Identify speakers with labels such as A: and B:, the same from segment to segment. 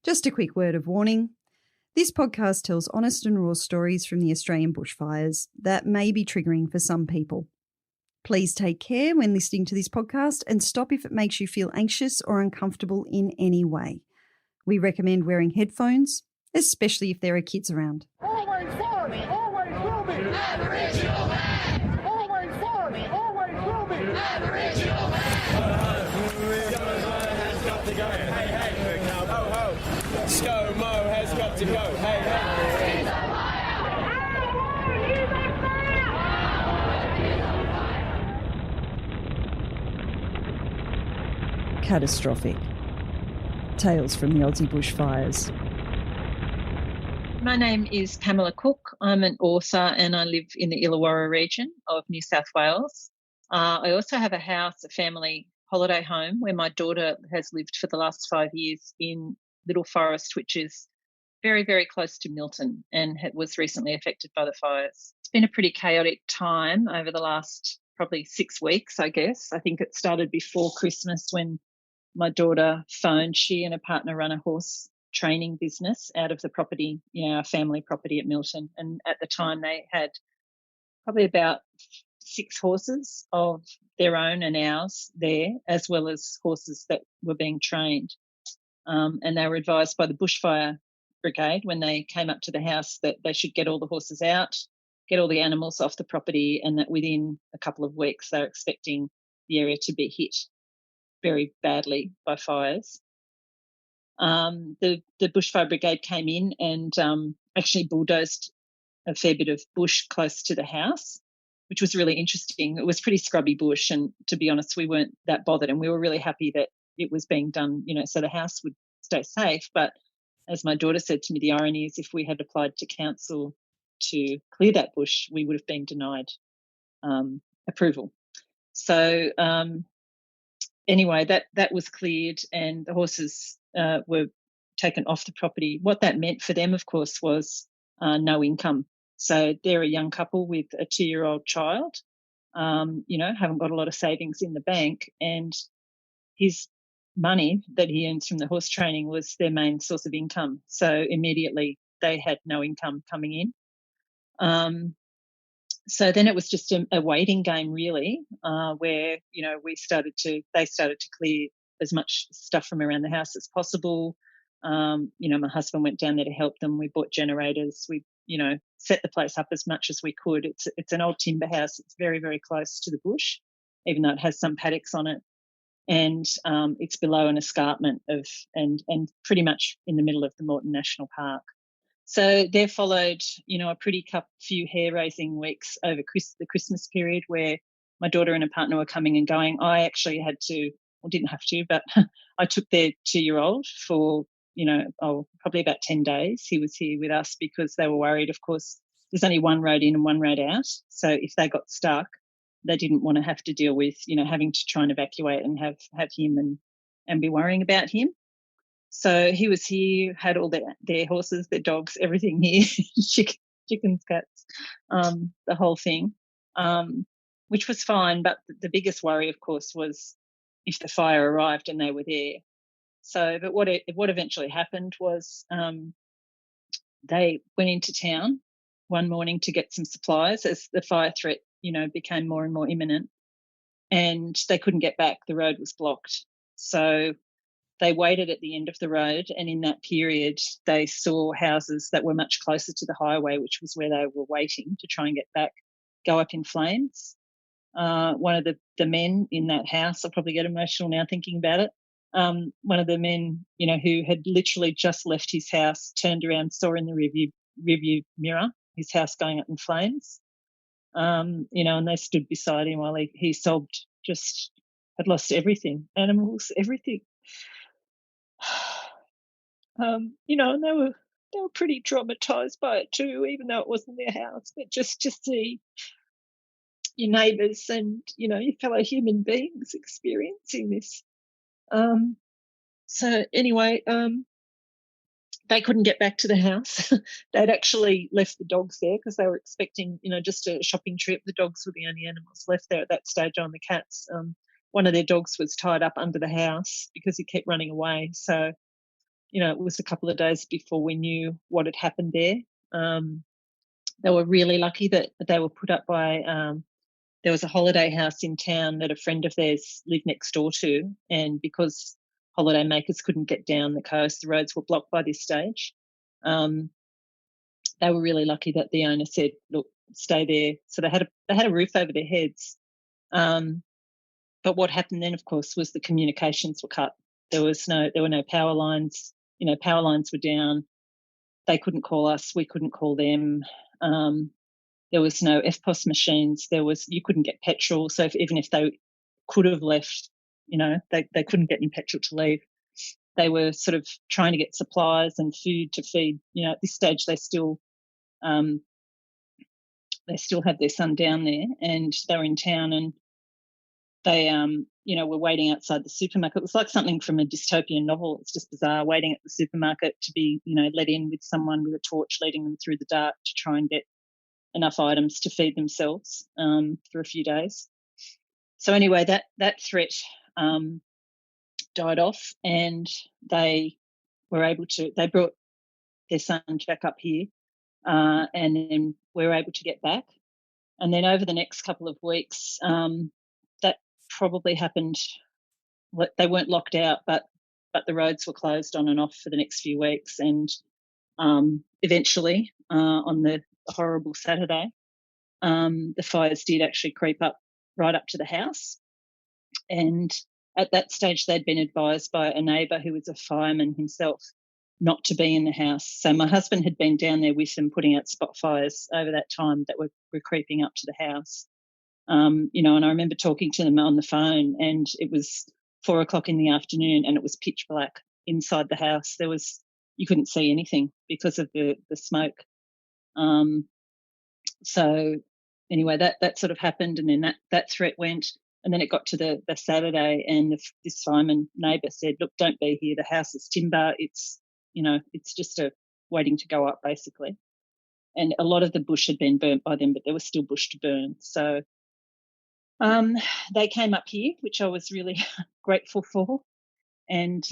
A: Just a quick word of warning. This podcast tells honest and raw stories from the Australian bushfires that may be triggering for some people. Please take care when listening to this podcast and stop if it makes you feel anxious or uncomfortable in any way. We recommend wearing headphones, especially if there are kids around.
B: Always was, always will be.
C: Aboriginal man.
B: Always was, always will be.
C: Aboriginal man.
D: Has got to go. Hey, hey. Ho, ho. ScoMo has got to go. Hey, hey.
A: Catastrophic. Tales from the Aussie bushfires.
E: My name is Pamela Cook. I'm an author and I live in the Illawarra region of New South Wales. I also have a house, a family holiday home where my daughter has lived for the last 5 years in Little Forest, which is very, very close to Milton and was recently affected by the fires. It's been a pretty chaotic time over the last probably 6 weeks, I guess. I think it started before Christmas when my daughter phoned. She and a partner run a horse training business out of the property, our family property at Milton. And at the time they had probably about 6 horses of their own and ours there, as well as horses that were being trained. And they were advised by the bushfire brigade when they came up to the house that they should get all the horses out, get all the animals off the property, and that within a couple of weeks they're expecting the area to be hit very badly by fires. The bushfire brigade came in and actually bulldozed a fair bit of bush close to the house, which was really interesting. It was pretty scrubby bush, and to be honest, we weren't that bothered, and we were really happy that it was being done, so the house would stay safe. But as my daughter said to me, the irony is if we had applied to council to clear that bush, we would have been denied approval. So anyway, that was cleared and the horses were taken off the property. What that meant for them, of course, was no income. So they're a young couple with a 2-year-old child, haven't got a lot of savings in the bank, and his money that he earns from the horse training was their main source of income. So immediately they had no income coming in. So then it was just a waiting game, really, where, they started to clear as much stuff from around the house as possible. My husband went down there to help them. We bought generators. We, set the place up as much as we could. It's an old timber house. It's very, very close to the bush, even though it has some paddocks on it. And it's below an escarpment and pretty much in the middle of the Milton National Park. So there followed, a pretty few hair-raising weeks over the Christmas period where my daughter and her partner were coming and going. I actually didn't have to, but I took their 2-year-old for, probably about 10 days. He was here with us because they were worried. Of course, there's only one road in and one road out. So if they got stuck, they didn't want to have to deal with, having to try and evacuate and have him and be worrying about him. So he was here, had all their horses, their dogs, everything here, chickens, cats, the whole thing, which was fine. But the biggest worry, of course, was if the fire arrived and they were there. So, but what eventually happened was they went into town one morning to get some supplies as the fire threat, became more and more imminent, and they couldn't get back. The road was blocked. So they waited at the end of the road, and in that period they saw houses that were much closer to the highway, which was where they were waiting to try and get back, go up in flames. One of the men in that house, I'll probably get emotional now thinking about it, one of the men, who had literally just left his house, turned around, saw in the rearview mirror his house going up in flames, and they stood beside him while he sobbed, just had lost everything, animals, everything. And they were pretty traumatised by it too, even though it wasn't their house. But just to see your neighbours and your fellow human beings experiencing this. So anyway, they couldn't get back to the house. They'd actually left the dogs there because they were expecting, just a shopping trip. The dogs were the only animals left there at that stage on the cats. One of their dogs was tied up under the house because he kept running away. So it was a couple of days before we knew what had happened there. They were really lucky that they were put up by, there was a holiday house in town that a friend of theirs lived next door to, and because holiday makers couldn't get down the coast, the roads were blocked by this stage. They were really lucky that the owner said, look, stay there. So they had a roof over their heads. But what happened then, of course, was the communications were cut. There were no power lines. Power lines were down. They couldn't call us. We couldn't call them. There was no FPOS machines. You couldn't get petrol. So even if they could have left, they couldn't get any petrol to leave. They were sort of trying to get supplies and food to feed. At this stage, they still had their son down there, and they were in town, and they, were waiting outside the supermarket. It was like something from a dystopian novel. It's just bizarre, waiting at the supermarket to be, let in with someone with a torch leading them through the dark to try and get enough items to feed themselves for a few days. So anyway, that threat died off, and they brought their son back up here, and then we were able to get back. And then over the next couple of weeks, that probably happened. They weren't locked out, but the roads were closed on and off for the next few weeks. And eventually, on the horrible Saturday, the fires did actually creep up right up to the house. And at that stage, they'd been advised by a neighbour who was a fireman himself not to be in the house. So my husband had been down there with them putting out spot fires over that time that were creeping up to the house. And I remember talking to them on the phone, and it was 4:00 in the afternoon, and it was pitch black inside the house. You couldn't see anything because of the smoke. So anyway, that sort of happened, and then that threat went, and then it got to the Saturday, and this fireman neighbour said, look, don't be here. The house is timber. It's just waiting to go up, basically. And a lot of the bush had been burnt by them, but there was still bush to burn. So they came up here, which I was really grateful for. And,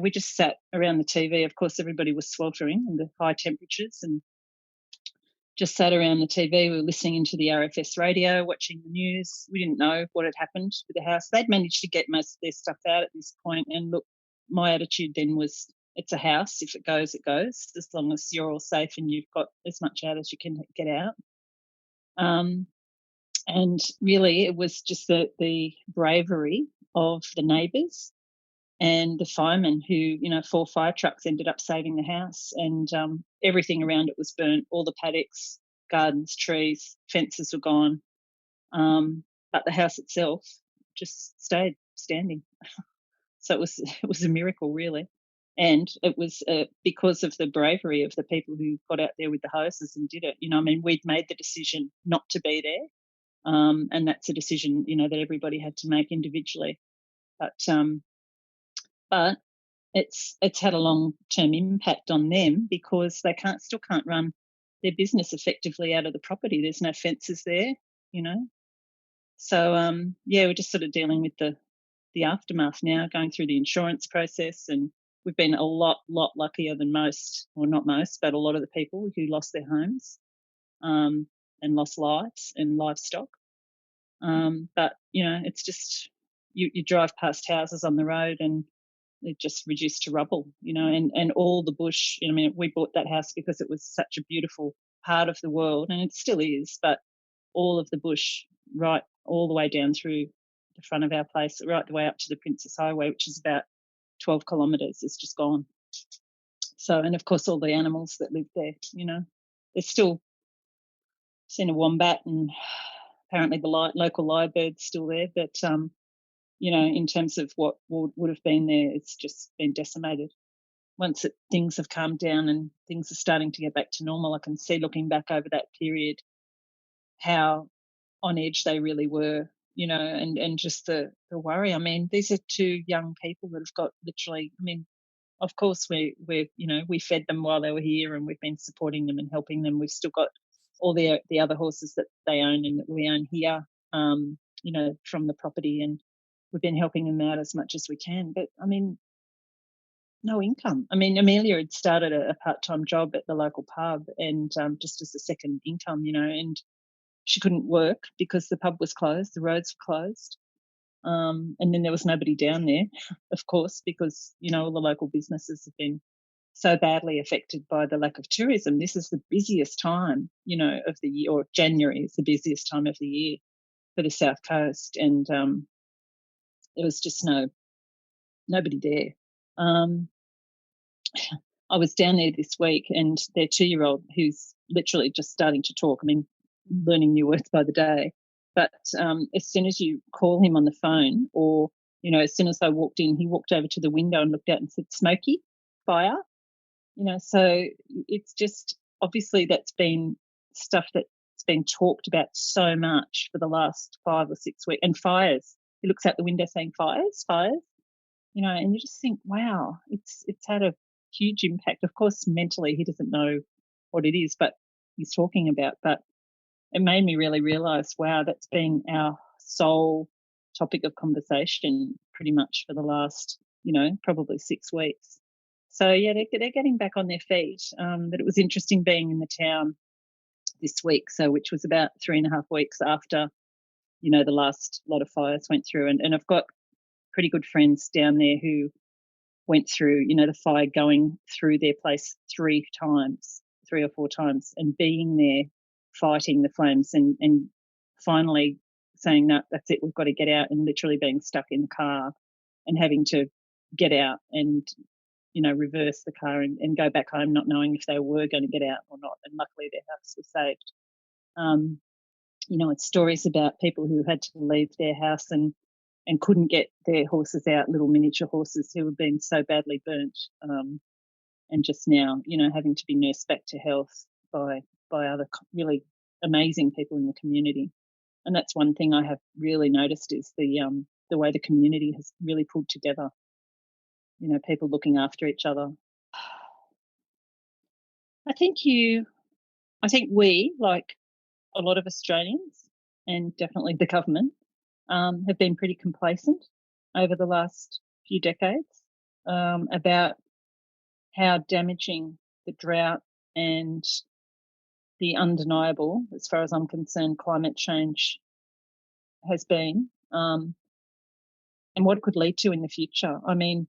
E: we just sat around the TV. Of course, everybody was sweltering in the high temperatures, and just sat around the TV. We were listening into the RFS radio, watching the news. We didn't know what had happened with the house. They'd managed to get most of their stuff out at this point. And look, my attitude then was, it's a house. If it goes, it goes, as long as you're all safe and you've got as much out as you can get out. And really, it was just the bravery of the neighbours and the firemen who, 4 fire trucks ended up saving the house, and everything around it was burnt, all the paddocks, gardens, trees, fences were gone. But the house itself just stayed standing. So it was a miracle, really. And it was because of the bravery of the people who got out there with the hoses and did it. We'd made the decision not to be there. And that's a decision, that everybody had to make individually. But it's had a long-term impact on them because they still can't run their business effectively out of the property. There's no fences there, So we're just sort of dealing with the aftermath now, going through the insurance process, and we've been a lot luckier than most, or not most, but a lot of the people who lost their homes and lost lives and livestock. But it's just you drive past houses on the road and they're just reduced to rubble, and all the bush. We bought that house because it was such a beautiful part of the world, and it still is, but all of the bush, right all the way down through the front of our place, right the way up to the Princess Highway, which is about 12 kilometres, is just gone. So, and of course all the animals that live there, there's still seen a wombat, and apparently the local lyrebird's still there, but in terms of what would have been there, it's just been decimated. Once things have calmed down and things are starting to get back to normal, I can see, looking back over that period, how on edge they really were, and just the worry. These are 2 young people that have got literally, of course we fed them while they were here, and we've been supporting them and helping them. We've still got all the other horses that they own and that we own here, from the property, and we've been helping them out as much as we can. But no income. I mean, Amelia had started a part-time job at the local pub and just as a second income, and she couldn't work because the pub was closed, the roads were closed. And then there was nobody down there, of course, because, all the local businesses have been so badly affected by the lack of tourism. This is the busiest time, of the year, or January is the busiest time of the year for the South Coast. And there was just nobody there. I was down there this week, and their 2-year-old, who's literally just starting to talk, I mean, learning new words by the day. But as soon as you call him on the phone, or, as soon as I walked in, he walked over to the window and looked out and said, "Smoky, fire." So it's just, obviously that's been stuff that's been talked about so much for the last 5 or 6 weeks. And fires. He looks out the window saying, "Fires, fires." And you just think, wow, it's had a huge impact. Of course, mentally he doesn't know what it is, but he's talking about. But it made me really realise, wow, that's been our sole topic of conversation pretty much for the last, probably 6 weeks. So yeah, they're getting back on their feet. But it was interesting being in the town this week, which was about 3.5 weeks after, the last lot of fires went through, and I've got pretty good friends down there who went through, the fire going through their place 3 or 4 times, and being there fighting the flames and finally saying, "No, that's it, we've got to get out," and literally being stuck in the car and having to get out and, reverse the car and go back home, not knowing if they were going to get out or not. And luckily their house was saved. It's stories about people who had to leave their house and couldn't get their horses out, little miniature horses who had been so badly burnt, and just now, having to be nursed back to health by other really amazing people in the community. And that's one thing I have really noticed is the way the community has really pulled together. People looking after each other. I think we, like a lot of Australians, and definitely the government, have been pretty complacent over the last few decades about how damaging the drought and the undeniable, as far as I'm concerned, climate change has been, and what it could lead to in the future. I mean,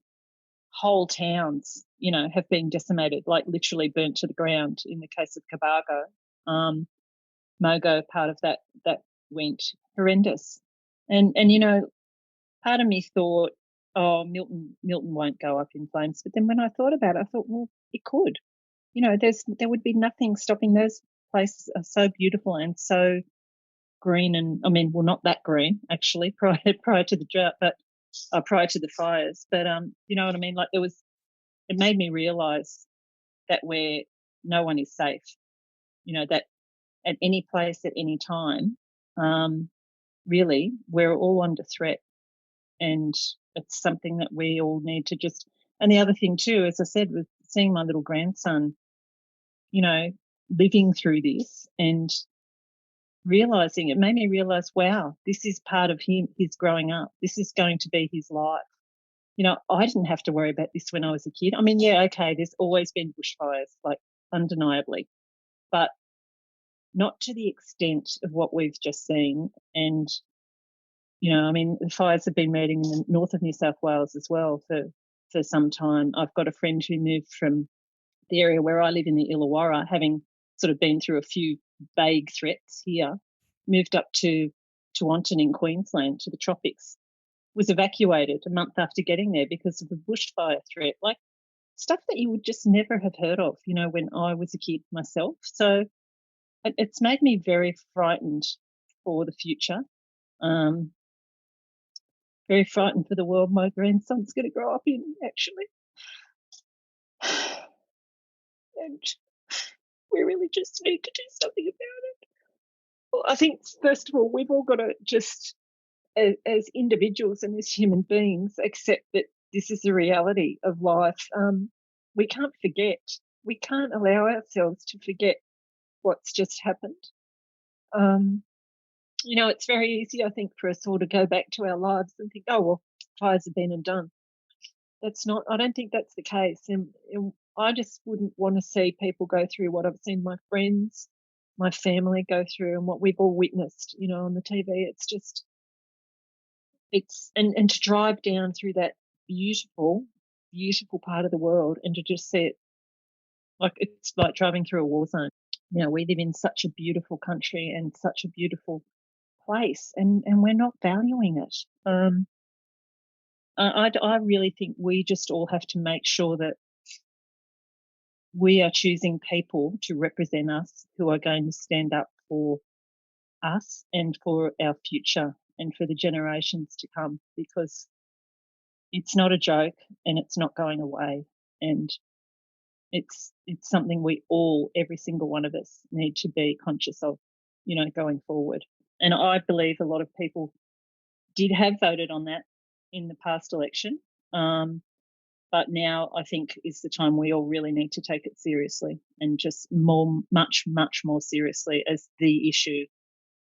E: whole towns, have been decimated, like literally burnt to the ground. In the case of Cobargo, Mogo, part of that went horrendous. And part of me thought, oh, Milton won't go up in flames. But then when I thought about it, I thought, well, it could. There would be nothing stopping. Those places are so beautiful and so green, and I mean, well, not that green actually prior to the drought, but prior to the fires. But you know what I mean? Like it made me realise that where no one is safe, that at any place at any time, really, we're all under threat, and it's something that we all need to just. And the other thing too, as I said, was seeing my little grandson, living through this and realising, it made me realise, wow, this is part of him, his growing up. This is going to be his life. I didn't have to worry about this when I was a kid. I mean, yeah, okay, there's always been bushfires, like undeniably, but not to the extent of what we've just seen. And, I mean, the fires have been raging in the north of New South Wales as well for some time. I've got a friend who moved from the area where I live in the Illawarra, having sort of been through a few vague threats here, moved up to Tewantin in Queensland, to the tropics, was evacuated a month after getting there because of the bushfire threat, like stuff that you would just never have heard of, when I was a kid myself. So it's made me very frightened for the future, very frightened for the world my grandson's going to grow up in, actually. And we really just need to do something about it. Well, I think, first of all, we've all got to just, as individuals and as human beings, accept that this is the reality of life. We can't forget. We can't allow ourselves to forget what's just happened. It's very easy, I think, for us all to go back to our lives and think, oh, well, fires have been and done. I don't think that's the case. And I just wouldn't want to see people go through what I've seen my friends, my family go through, and what we've all witnessed, on the TV. And to drive down through that beautiful, beautiful part of the world and to just see it, it's like driving through a war zone. We live in such a beautiful country and such a beautiful place, and we're not valuing it. I really think we just all have to make sure that we are choosing people to represent us who are going to stand up for us and for our future and for the generations to come, because it's not a joke and it's not going away. And it's something we all, every single one of us, need to be conscious of, going forward. And I believe a lot of people did have voted on that in the past election. But now I think is the time we all really need to take it seriously, and just much more seriously as the issue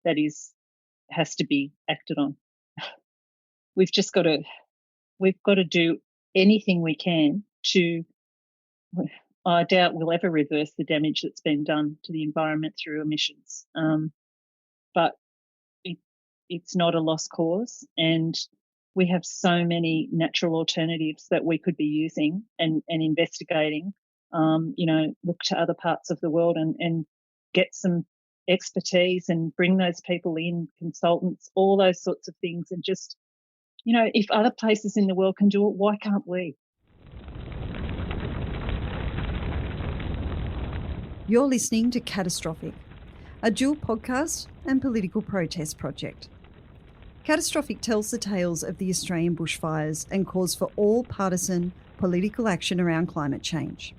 E: that has to be acted on. We've got to do anything we can to. I doubt we'll ever reverse the damage that's been done to the environment through emissions, but it's not a lost cause, and we have so many natural alternatives that we could be using and investigating. Look to other parts of the world and get some expertise and bring those people in, consultants, all those sorts of things, and just, if other places in the world can do it, why can't we?
A: You're listening to Catastrophic, a dual podcast and political protest project. Catastrophic tells the tales of the Australian bushfires and calls for all-partisan political action around climate change.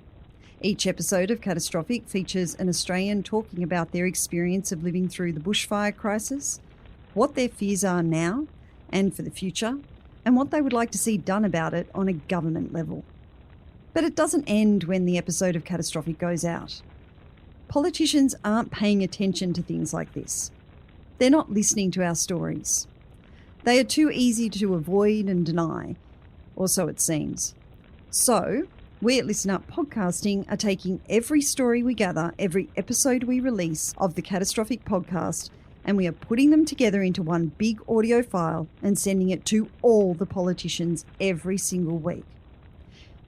A: Each episode of Catastrophic features an Australian talking about their experience of living through the bushfire crisis, what their fears are now and for the future, and what they would like to see done about it on a government level. But it doesn't end when the episode of Catastrophic goes out. Politicians aren't paying attention to things like this. They're not listening to our stories. They are too easy to avoid and deny, or so it seems. So, we at Listen Up Podcasting are taking every story we gather, every episode we release of the Catastrophic podcast, and we are putting them together into one big audio file and sending it to all the politicians every single week.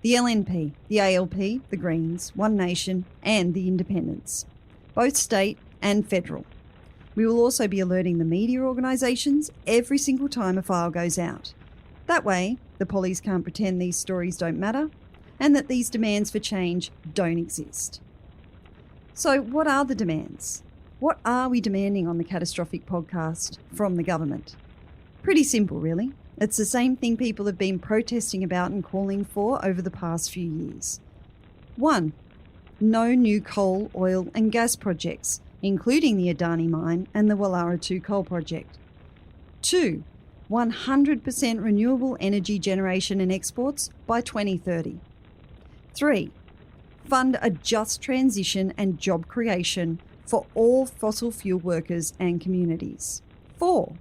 A: The LNP, the ALP, the Greens, One Nation and the Independents, both state and federal. We will also be alerting the media organisations every single time a file goes out. That way, the pollies can't pretend these stories don't matter and that these demands for change don't exist. So what are the demands? What are we demanding on the Catastrophic podcast from the government? Pretty simple, really. It's the same thing people have been protesting about and calling for over the past few years. 1. No new coal, oil and gas projects, including the Adani mine and the Wallara 2 coal project. 2. 100% renewable energy generation and exports by 2030. 3. Fund a just transition and job creation for all fossil fuel workers and communities. 4.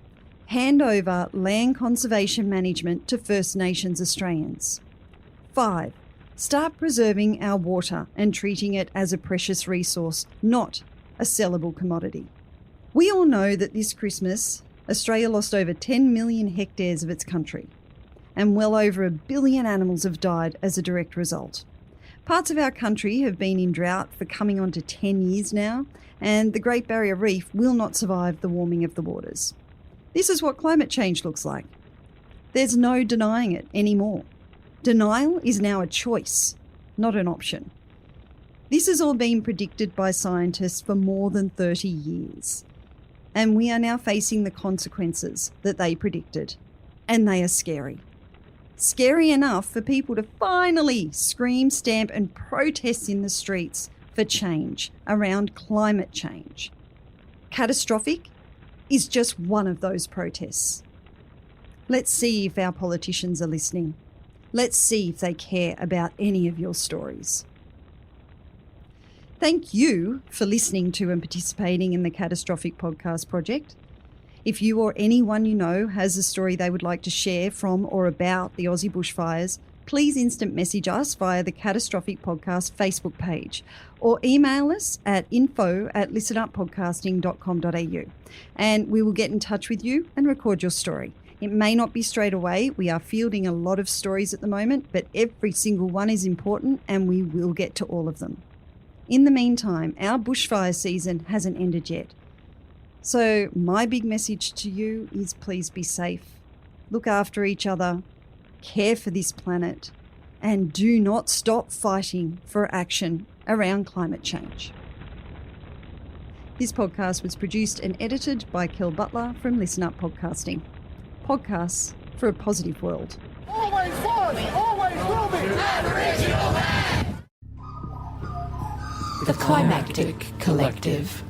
A: Hand over land conservation management to First Nations Australians. 5. Start preserving our water and treating it as a precious resource, not a sellable commodity. We all know that this Christmas, Australia lost over 10 million hectares of its country, and well over 1 billion animals have died as a direct result. Parts of our country have been in drought for coming on to 10 years now, and the Great Barrier Reef will not survive the warming of the waters. This is what climate change looks like. There's no denying it anymore. Denial is now a choice, not an option. This has all been predicted by scientists for more than 30 years. And we are now facing the consequences that they predicted. And they are scary. Scary enough for people to finally scream, stamp and protest in the streets for change around climate change. Catastrophic is just one of those protests. Let's see if our politicians are listening. Let's see if they care about any of your stories. Thank you for listening to and participating in the Catastrophic Podcast Project. If you or anyone you know has a story they would like to share from or about the Aussie bushfires, please instant message us via the Catastrophic Podcast Facebook page or email us at info@listenuppodcasting.com.au and we will get in touch with you and record your story. It may not be straight away. We are fielding a lot of stories at the moment, but every single one is important and we will get to all of them. In the meantime, our bushfire season hasn't ended yet. So my big message to you is please be safe, look after each other, care for this planet, and do not stop fighting for action around climate change. This podcast was produced and edited by Kel Butler from Listen Up Podcasting. Podcasts for a positive world.
B: Always was, always will be.
C: Aboriginal man.
F: The Climactic Collective.